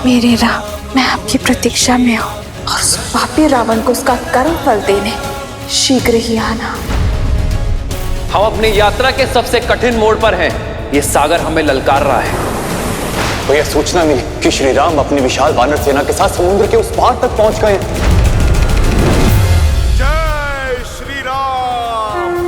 मेरे राम, मैं आपकी प्रतीक्षा में हूँ और उस पापी रावण को उसका कर्म फल देने शीघ्र ही आना। हम अपनी यात्रा के सबसे कठिन मोड़ पर हैं। ये सागर हमें ललकार रहा है। तो यह सूचना मिली कि श्री राम अपनी विशाल वानर सेना के साथ समुद्र के उस पार तक पहुंच गए। जय श्री राम।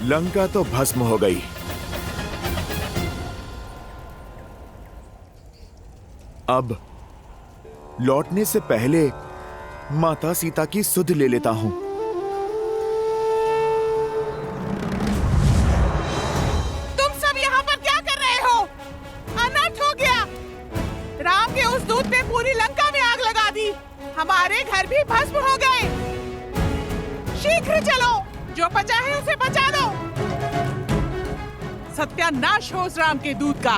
लंका तो भस्म हो गई। अब लौटने से पहले माता सीता की सुध ले लेता हूं। तुम सब यहाँ पर क्या कर रहे हो? अनर्थ हो गया। राम के उस दूत ने पूरी लंका में आग लगा दी। हमारे घर भी भस्म हो गए। शीघ्र चलो, जो बचा है उसे बचा दो। सत्यानाश हो उस राम के दूत का।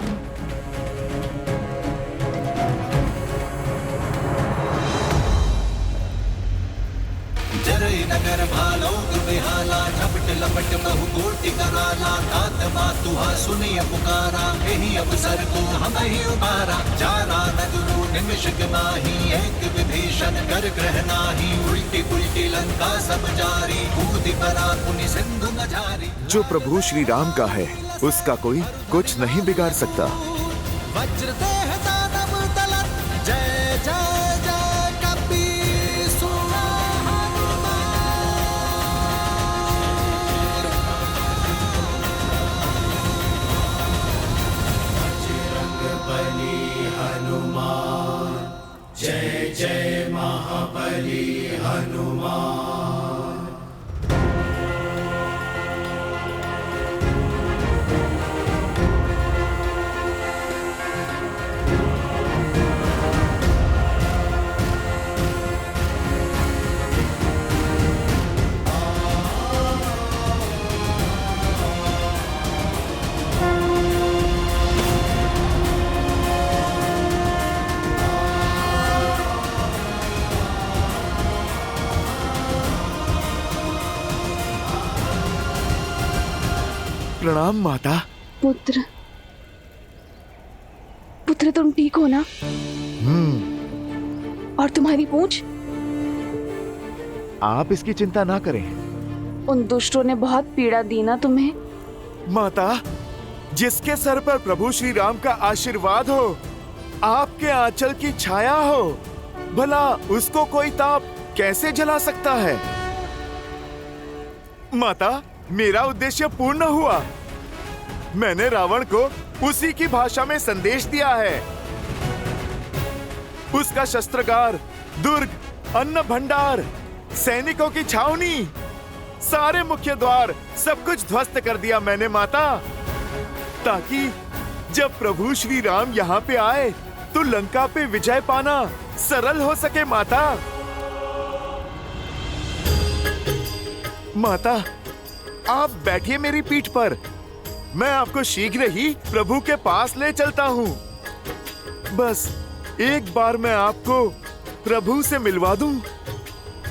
जरई नगर भालोग बेहाला, झपट लपट बहु कोटि कराला। तात मातुहा सुनिय पुकारा, यही अवसर को हम ही उबारा। जारा नगरु निमिषक नाही, एक विभीषण कर ग्रह नाही। उल्टी पुल्टी लंका सब जारी, कूदि परा पुनि सिंधु न जारी। जो प्रभु श्री राम का है उसका कोई कुछ नहीं बिगाड़ सकता। वज्र देह दानव दलन, जय जय जय कपीसु हनुमान। बजरंग बली हनुमान, जय जय महाबली हनुमान। प्रणाम माता। पुत्र, पुत्र तुम ठीक हो ना? और तुम्हारी पूंछ? आप इसकी चिंता ना करें। उन दुष्टों ने बहुत पीड़ा दी ना तुम्हें? माता, जिसके सर पर प्रभु श्री राम का आशीर्वाद हो, आपके आंचल की छाया हो, भला उसको कोई ताप कैसे जला सकता है? माता, मेरा उद्देश्य पूर्ण हुआ। मैंने रावण को उसी की भाषा में संदेश दिया है। उसका शस्त्रागार, दुर्ग, अन्न भंडार, सैनिकों की छावनी, सारे मुख्य द्वार, सब कुछ ध्वस्त कर दिया मैंने माता, ताकि जब प्रभु श्री राम यहाँ पे आए तो लंका पे विजय पाना सरल हो सके माता। माता, आप बैठिए मेरी पीठ पर, मैं आपको शीघ्र ही प्रभु के पास ले चलता हूँ। बस एक बार मैं आपको प्रभु से मिलवा दूं,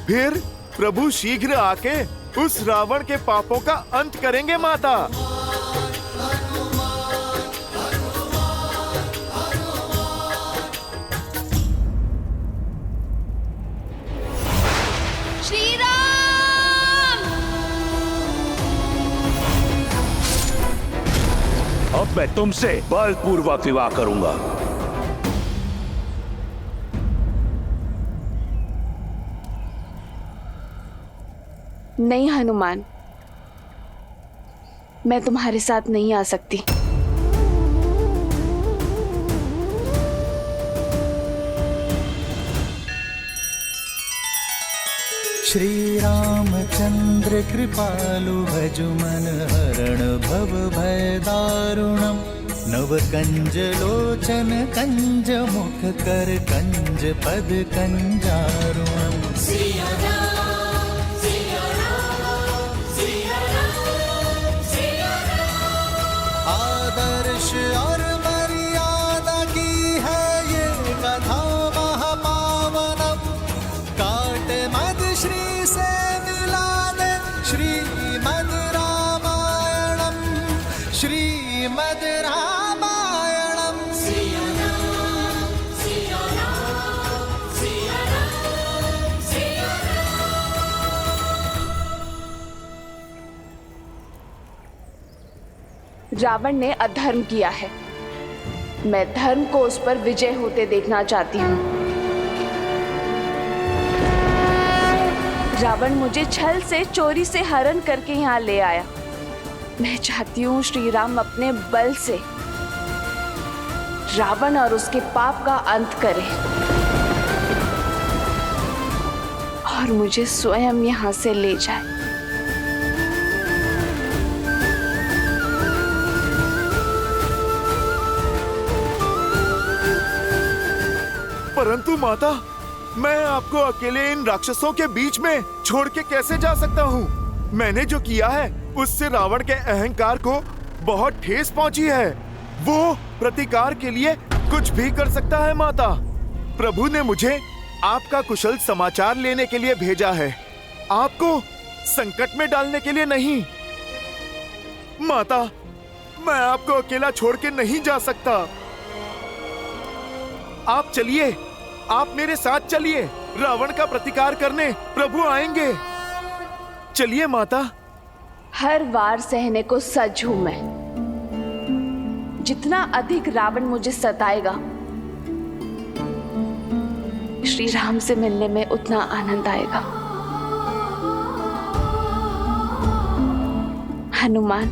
फिर प्रभु शीघ्र आके उस रावण के पापों का अंत करेंगे माता। श्री राम! अब मैं तुमसे बलपूर्वक विवाह करूंगा। नहीं हनुमान, मैं तुम्हारे साथ नहीं आ सकती। श्री रामचंद्र कृपालु भजु मन हरण भव भय दारुणम। नव कंज लोचन कंज मुख कर कंज पद कंजारुणम। सिया राम, सिया राम, सिया राम, सिया रावण ने अधर्म किया है। मैं धर्म को उस पर विजय होते देखना चाहती हूँ। रावण मुझे छल से, चोरी से हरण करके यहाँ ले आया। मैं चाहती हूँ श्री राम अपने बल से रावण और उसके पाप का अंत करें और मुझे स्वयं यहाँ से ले जाए। परंतु माता, मैं आपको अकेले इन राक्षसों के बीच में छोड़ के कैसे जा सकता हूँ? मैंने जो किया है उससे रावण के अहंकार को बहुत ठेस पहुंची है। वो प्रतिकार के लिए कुछ भी कर सकता है माता। प्रभु ने मुझे आपका कुशल समाचार लेने के लिए भेजा है, आपको संकट में डालने के लिए नहीं। माता, मैं आपको अकेला छोड़ के नहीं जा सकता। आप चलिए, आप मेरे साथ चलिए। रावण का प्रतिकार करने प्रभु आएंगे। चलिए माता। हर वार सहने को सज हूं मैं। जितना अधिक रावण मुझे सताएगा, श्री राम से मिलने में उतना आनंद आएगा। हनुमान,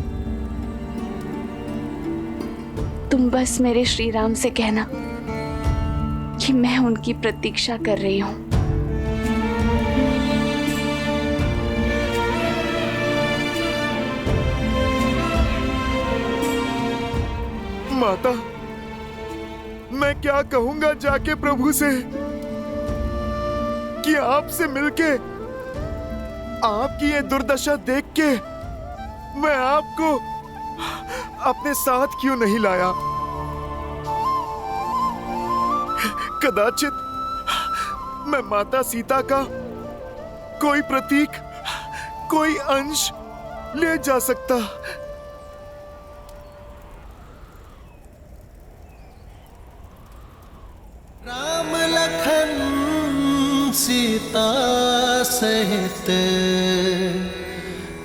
तुम बस मेरे श्री राम से कहना कि मैं उनकी प्रतीक्षा कर रही हूं। माता, मैं क्या कहूंगा जाके प्रभु से कि आपसे मिलके, आपकी ये दुर्दशा देख के मैं आपको अपने साथ क्यों नहीं लाया? कदाचित मैं माता सीता का कोई प्रतीक, कोई अंश ले जा सकता। राम लखन सीता सहित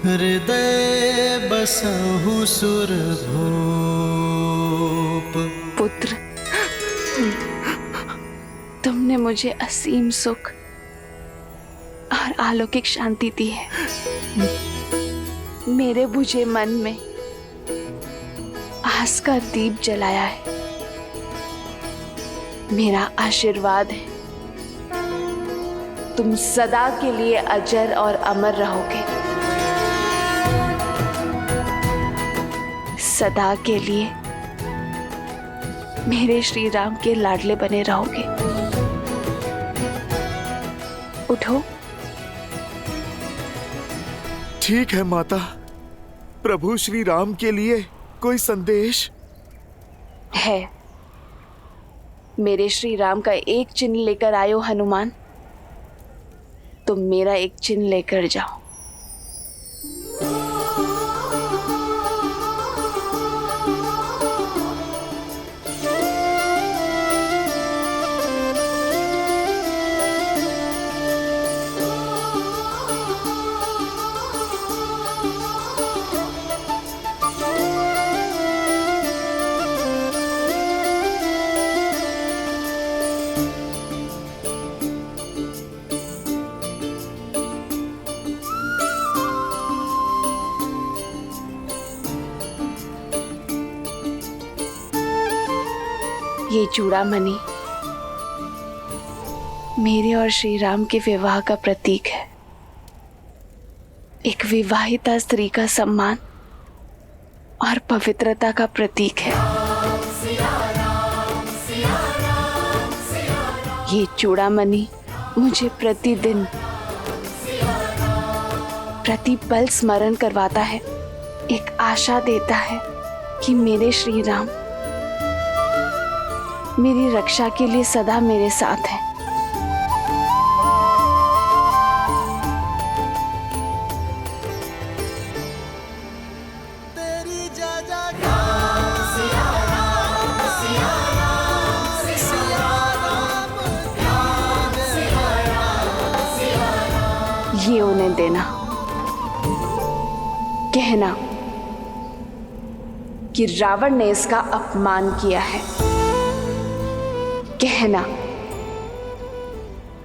हृदय बसहु सुर भूप। पुत्र, तुमने मुझे असीम सुख और अलौकिक शांति दी है। मेरे बुझे मन में आस का दीप जलाया है। मेरा आशीर्वाद है, तुम सदा के लिए अजर और अमर रहोगे। सदा के लिए मेरे श्री राम के लाडले बने रहोगे। उठो। ठीक है माता। प्रभु श्री राम के लिए कोई संदेश है? मेरे श्री राम का एक चिन्ह लेकर आयो हनुमान। तुम मेरा एक चिन्ह लेकर जाओ। ये चूड़ामणि मेरे और श्री राम के विवाह का प्रतीक है। एक विवाहिता स्त्री का सम्मान और पवित्रता का प्रतीक है। ये चूड़ामणि मुझे प्रतिदिन प्रतिपल स्मरण करवाता है, एक आशा देता है कि मेरे श्री राम मेरी रक्षा के लिए सदा मेरे साथ हैं। ये उन्हें देना, कहना कि रावण ने इसका अपमान किया है। कहना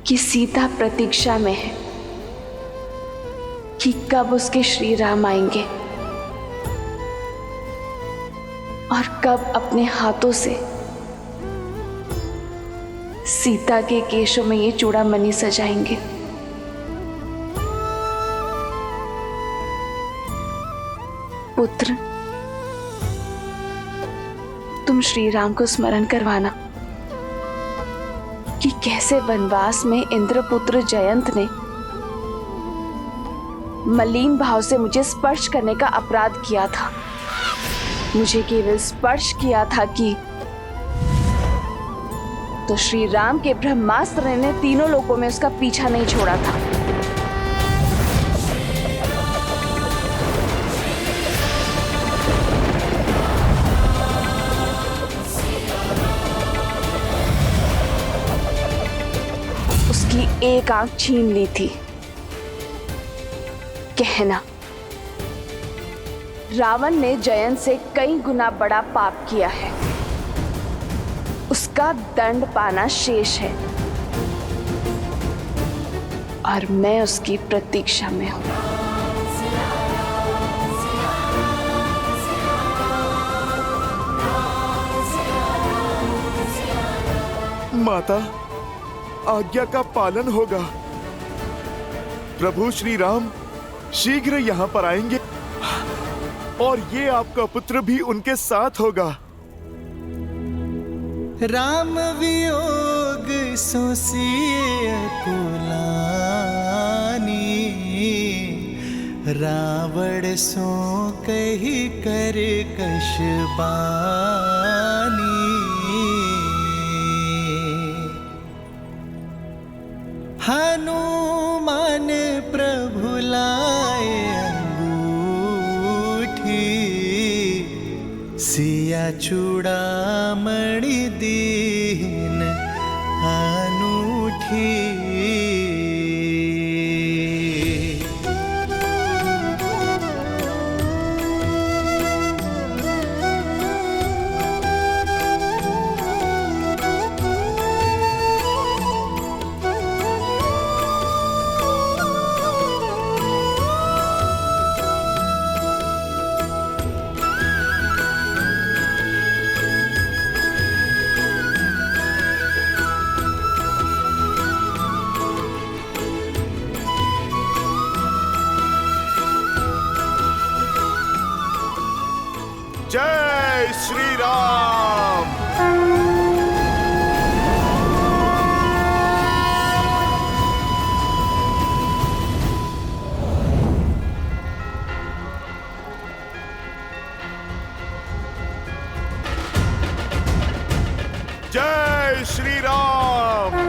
कि सीता प्रतीक्षा में है कि कब उसके श्री राम आएंगे और कब अपने हाथों से सीता के केशों में ये चूड़ामणि सजाएंगे। पुत्र, तुम श्री राम को स्मरण करवाना कि कैसे वनवास में इंद्रपुत्र जयंत ने मलिन भाव से मुझे स्पर्श करने का अपराध किया था। मुझे केवल स्पर्श किया था कि तो श्री राम के ब्रह्मास्त्र ने तीनों लोकों में उसका पीछा नहीं छोड़ा था। उसकी एक आंख छीन ली थी। कहना रावण ने जयंत से कई गुना बड़ा पाप किया है, उसका दंड पाना शेष है और मैं उसकी प्रतीक्षा में हूं। माता, आज्ञा का पालन होगा। प्रभु श्री राम शीघ्र यहाँ पर आएंगे और ये आपका पुत्र भी उनके साथ होगा। राम वियोग सो सिय कुलानी, रावण सो कही कर कश बानी। हनुमान प्रभु लाए अंगूठी, सिया चूड़ामणि दीन अनूठी। जय श्री राम। जय श्री राम।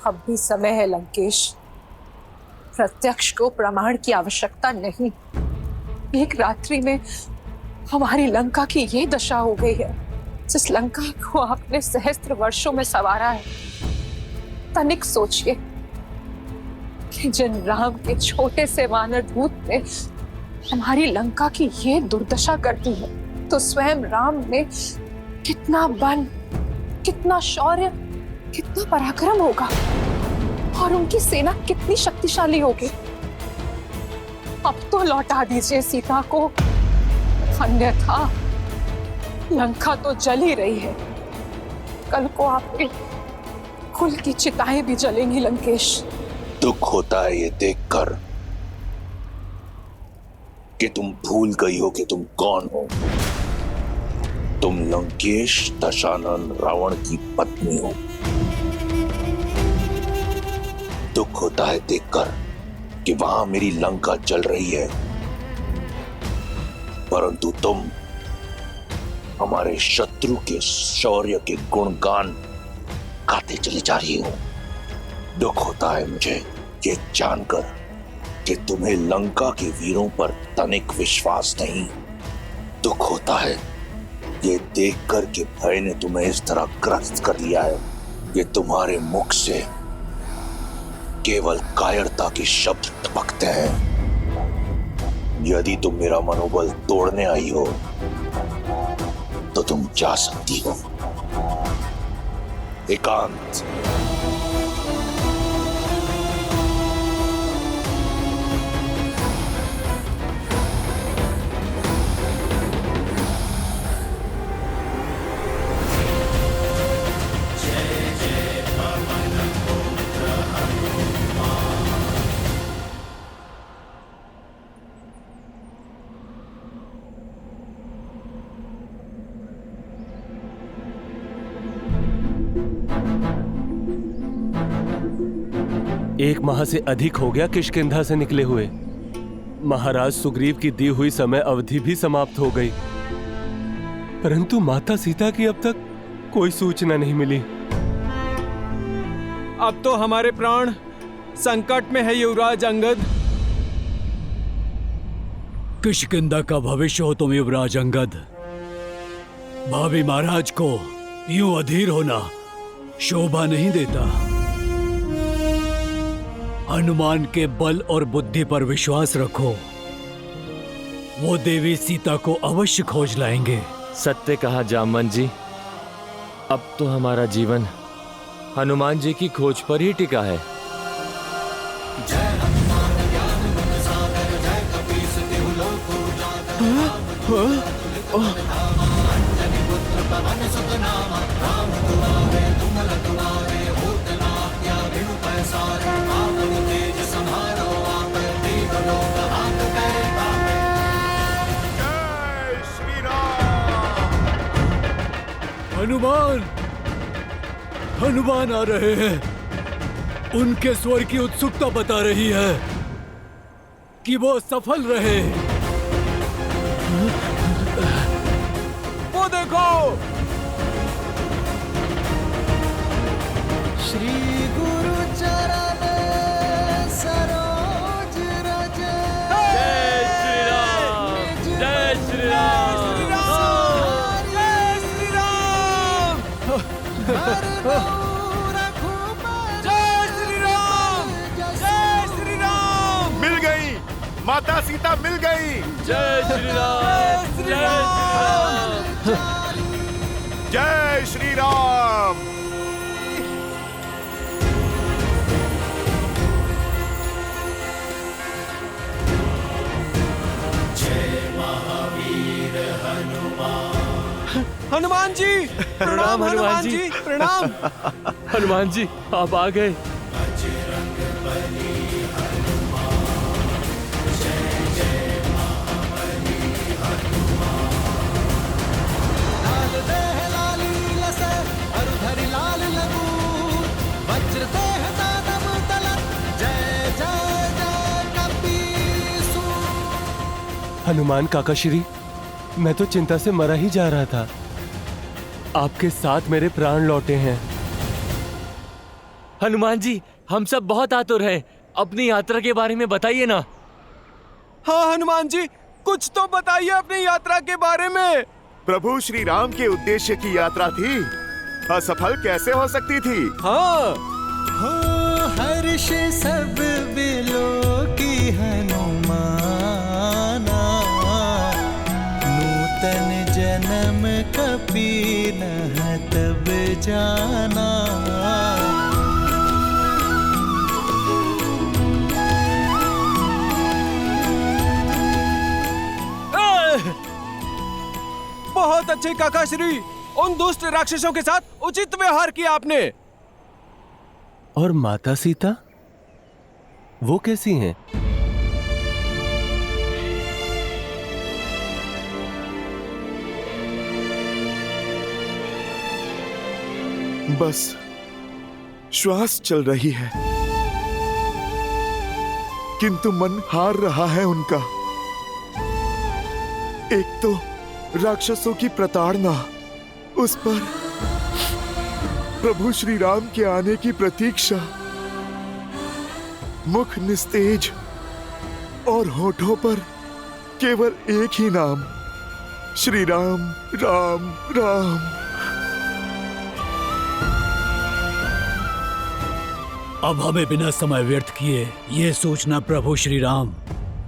अब भी समय है लंकेश, प्रत्यक्ष को प्रमाण की आवश्यकता नहीं। एक रात्रि में हमारी लंका की ये दशा हो गई है। जिस लंका को आपने सहस्त्र वर्षों में संवारा है, तनिक सोचिए कि जिन राम के छोटे से वानर दूत ने हमारी लंका की ये दुर्दशा कर दी है, तो स्वयं राम में कितना बल, कितना शौर्य, कितना पराक्रम होगा और उनकी सेना कितनी शक्तिशाली होगी। अब तो लौटा दीजिए सीता को, अन्यथा लंका तो जल ही रही है। कल को आपके कुल की चिताएं भी जलेंगी लंकेश। दुख होता है ये देखकर कि तुम भूल गई हो कि तुम कौन हो। तुम लंकेश दशानन रावण की पत्नी हो। दुख होता है देखकर कि वहां मेरी लंका जल रही है, परंतु तुम हमारे शत्रु के शौर्य के गुणगान गाते चली जा रही हो। दुख होता है मुझे ये जानकर कि तुम्हें लंका के वीरों पर तनिक विश्वास नहीं। दुख होता है ये देखकर कि भय ने तुम्हें इस तरह ग्रस्त कर लिया है कि तुम्हारे मुख से केवल कायरता के शब्द टपकते हैं। यदि तुम मेरा मनोबल तोड़ने आई हो तो तुम जा सकती हो। एकांत। एक माह से अधिक हो गया किष्किंधा से निकले हुए। महाराज सुग्रीव की दी हुई समय अवधि भी समाप्त हो गई, परंतु माता सीता की अब तक कोई सूचना नहीं मिली। अब तो हमारे प्राण संकट में है युवराज अंगद। किष्किंधा का भविष्य हो तुम युवराज अंगद। भावी महाराज को यूं अधीर होना शोभा नहीं देता। हनुमान के बल और बुद्धि पर विश्वास रखो, वो देवी सीता को अवश्य खोज लाएंगे। सत्य कहा जामवंत जी, अब तो हमारा जीवन हनुमान जी की खोज पर ही टिका है। हनुमान, हनुमान आ रहे हैं। उनके स्वर की उत्सुकता बता रही है कि वो सफल रहे। वो देखो, श्री गुरु चरण सरोज रज। जय श्री राम, जय श्री राम। जय श्री राम, जय श्री राम। मिल गई, माता सीता मिल गई। जय श्री राम, जय श्री राम। जय श्री राम। जय महावीर हनुमान। हनुमान जी प्रणाम। हनुमान जी प्रणाम। हनुमान जी आप आ गए। बजरंग बली हनुमान, जय जय महाबली हनुमान। लाल देह लाली लसे हरधरि लाल लगूर, वज्र देह दानव तलत, जय जय जय कपीसूर। हनुमान काका श्री, मैं तो चिंता से मरा ही जा रहा था। आपके साथ मेरे प्राण लौटे हैं। हनुमान जी हम सब बहुत आतुर हैं, अपनी यात्रा के बारे में बताइए ना। हाँ हनुमान जी, कुछ तो बताइए अपनी यात्रा के बारे में। प्रभु श्री राम के उद्देश्य की यात्रा थी, असफल कैसे हो सकती थी। हाँ हो हर्ष सब बिलो की हनुमाना, नूतन जन्म कपी न तब जाना। बहुत अच्छे काका श्री, उन दुष्ट राक्षसों के साथ उचित व्यवहार किया आपने। और माता सीता, वो कैसी हैं? बस श्वास चल रही है, किंतु मन हार रहा है उनका। एक तो राक्षसों की प्रताड़ना, उस पर प्रभु श्री राम के आने की प्रतीक्षा, मुख निस्तेज और होठों पर केवल एक ही नाम, श्री राम राम राम। अब हमें बिना समय व्यर्थ किए ये सूचना प्रभु श्री राम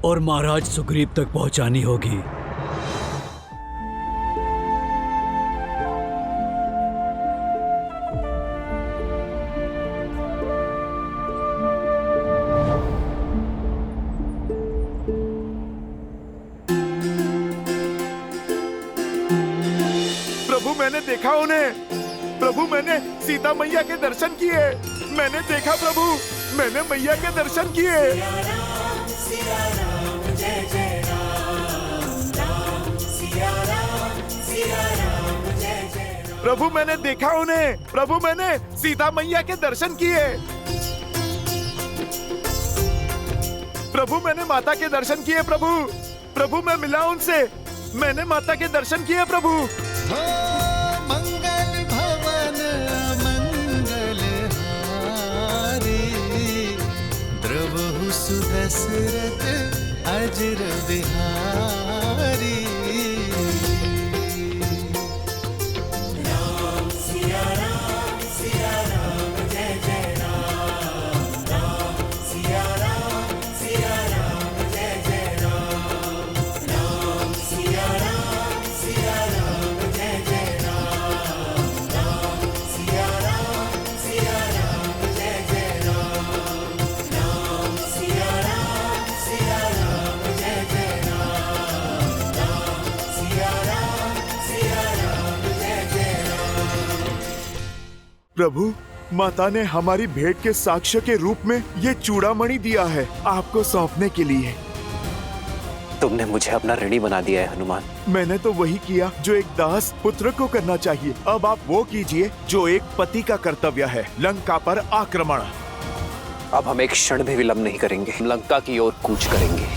और महाराज सुग्रीव तक पहुंचानी होगी। प्रभु मैंने देखा उन्हें, प्रभु मैंने सीता मैया के दर्शन किए, मैंने देखा प्रभु, मैंने मैया के दर्शन किए। प्रभु मैंने देखा उन्हें, प्रभु मैंने सीता मैया के दर्शन किए। प्रभु मैंने माता के दर्शन किए प्रभु, प्रभु मैं मिला उनसे, मैंने माता के दर्शन किए प्रभु। मंगल भवन मंगल हारी, द्रवहु सुदशरथ अजर बिहारी। राम सिया राम जय जय राम, राम सिया राम जय जय राम, राम सिया राम जय जय राम, राम सिया राम जय जय राम, राम सिया राम जय जय राम, राम सिया राम जय जय राम। प्रभु माता ने हमारी भेंट के साक्ष्य के रूप में ये चूड़ामणि दिया है आपको सौंपने के लिए। तुमने मुझे अपना ऋणी बना दिया है हनुमान। मैंने तो वही किया जो एक दास पुत्र को करना चाहिए। अब आप वो कीजिए जो एक पति का कर्तव्य है, लंका पर आक्रमण। अब हम एक क्षण भी विलंब नहीं करेंगे, लंका की ओर कूच करेंगे।